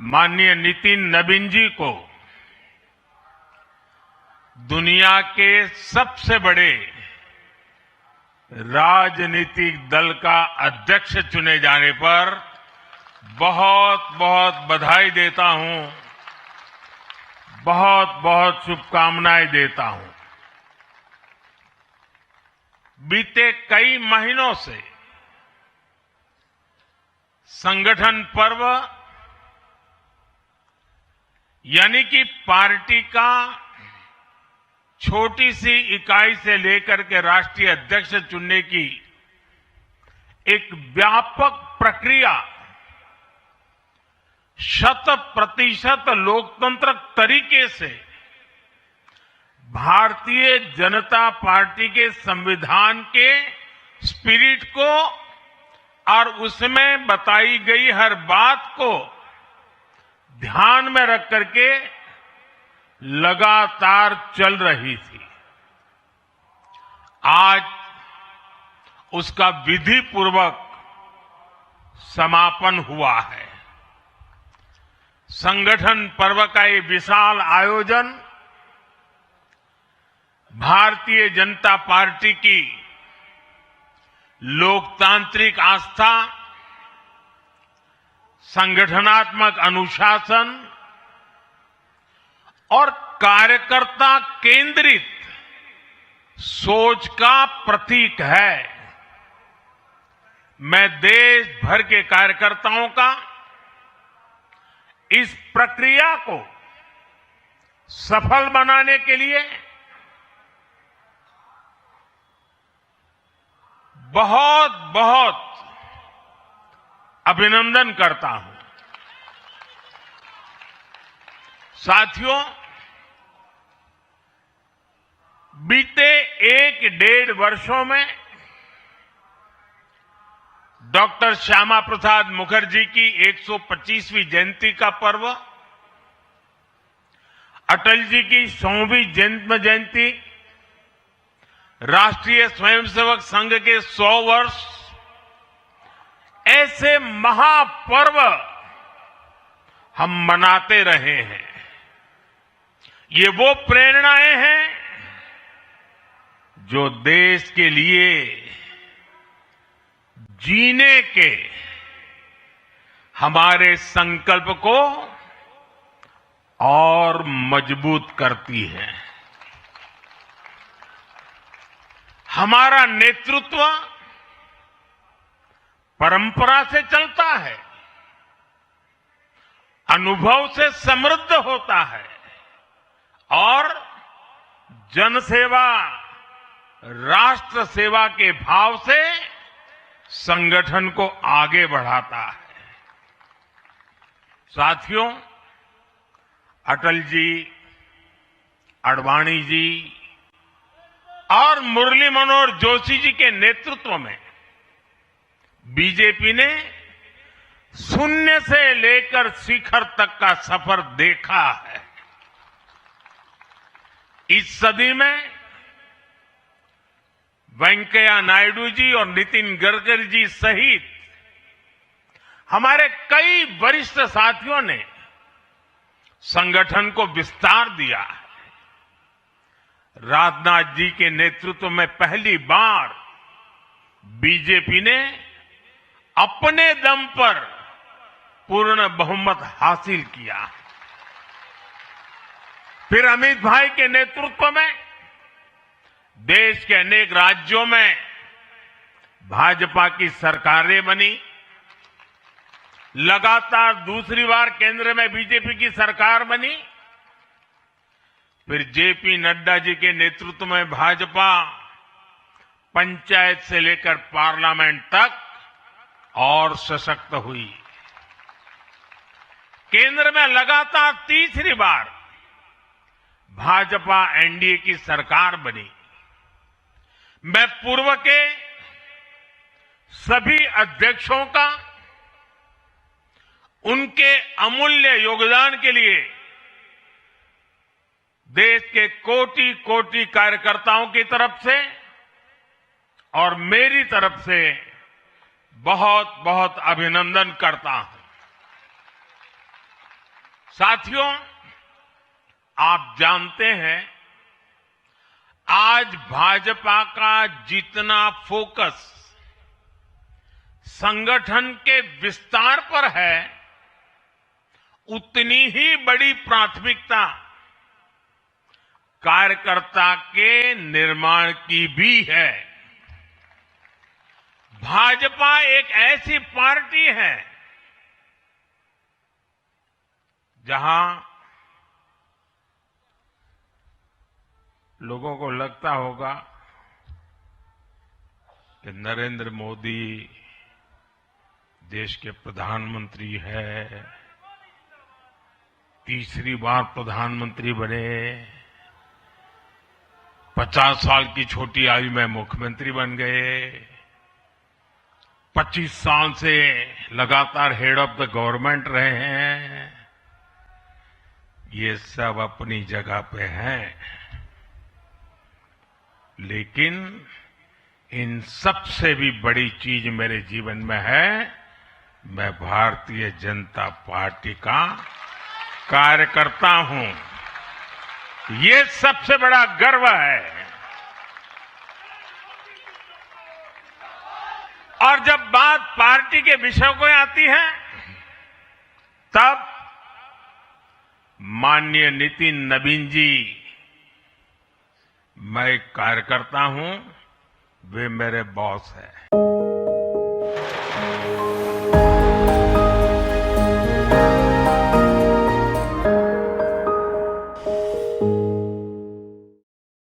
माननीय नितिन नवीन जी को दुनिया के सबसे बड़े राजनीतिक दल का अध्यक्ष चुने जाने पर बहुत बहुत बधाई देता हूं, बहुत बहुत शुभकामनाएं देता हूं। बीते कई महीनों से संगठन पर्व यानी कि पार्टी का छोटी सी इकाई से लेकर के राष्ट्रीय अध्यक्ष चुनने की एक व्यापक प्रक्रिया 100% लोकतंत्र तरीके से भारतीय जनता पार्टी के संविधान के स्पिरिट को और उसमें बताई गई हर बात को ध्यान में रख करके लगातार चल रही थी। आज उसका विधि पूर्वक समापन हुआ है। संगठन पर्व का ये विशाल आयोजन भारतीय जनता पार्टी की लोकतांत्रिक आस्था, संगठनात्मक अनुशासन और कार्यकर्ता केंद्रित सोच का प्रतीक है। मैं देश भर के कार्यकर्ताओं का इस प्रक्रिया को सफल बनाने के लिए बहुत बहुत अभिनंदन करता हूं। साथियों, बीते 1-1.5 वर्षों में डॉक्टर श्यामा प्रसाद मुखर्जी की 125वीं जयंती का पर्व, अटल जी की 100वीं जन्म जयंती, राष्ट्रीय स्वयंसेवक संघ के 100 वर्ष, ऐसे महापर्व हम मनाते रहे हैं। ये वो प्रेरणाएं हैं जो देश के लिए जीने के हमारे संकल्प को और मजबूत करती है। हमारा नेतृत्व परंपरा से चलता है, अनुभव से समृद्ध होता है और जनसेवा, राष्ट्र सेवा के भाव से संगठन को आगे बढ़ाता है। साथियों, अटल जी, आडवाणी जी और मुरली मनोहर जोशी जी के नेतृत्व में बीजेपी ने शून्य से लेकर शिखर तक का सफर देखा है। इस सदी में वेंकैया नायडू जी और नितिन गडकरी जी सहित हमारे कई वरिष्ठ साथियों ने संगठन को विस्तार दिया है। राजनाथ जी के नेतृत्व में पहली बार बीजेपी ने अपने दम पर पूर्ण बहुमत हासिल किया। फिर अमित भाई के नेतृत्व में देश के अनेक राज्यों में भाजपा की सरकारें बनी। लगातार दूसरी बार केंद्र में बीजेपी की सरकार बनी। फिर जेपी नड्डा जी के नेतृत्व में भाजपा पंचायत से लेकर पार्लियामेंट तक और सशक्त हुई। केंद्र में लगातार तीसरी बार भाजपा एनडीए की सरकार बनी। मैं पूर्व के सभी अध्यक्षों का उनके अमूल्य योगदान के लिए देश के कोटि कोटि कार्यकर्ताओं की तरफ से और मेरी तरफ से बहुत बहुत अभिनंदन करता हूं। साथियों, आप जानते हैं आज भाजपा का जितना फोकस संगठन के विस्तार पर है, उतनी ही बड़ी प्राथमिकता कार्यकर्ता के निर्माण की भी है। भाजपा एक ऐसी पार्टी है जहां लोगों को लगता होगा कि नरेंद्र मोदी देश के प्रधानमंत्री है, तीसरी बार प्रधानमंत्री बने, 50 साल की छोटी आयु में मुख्यमंत्री बन गए, 25 साल से लगातार हेड ऑफ द गवर्नमेंट रहे हैं। ये सब अपनी जगह पे हैं, लेकिन इन सबसे भी बड़ी चीज मेरे जीवन में है, मैं भारतीय जनता पार्टी का कार्यकर्ता हूं। ये सबसे बड़ा गर्व है। और जब बात पार्टी के विषयों को आती है, तब माननीय नितिन नवीन जी, मैं एक कार्यकर्ता हूं, वे मेरे बॉस हैं।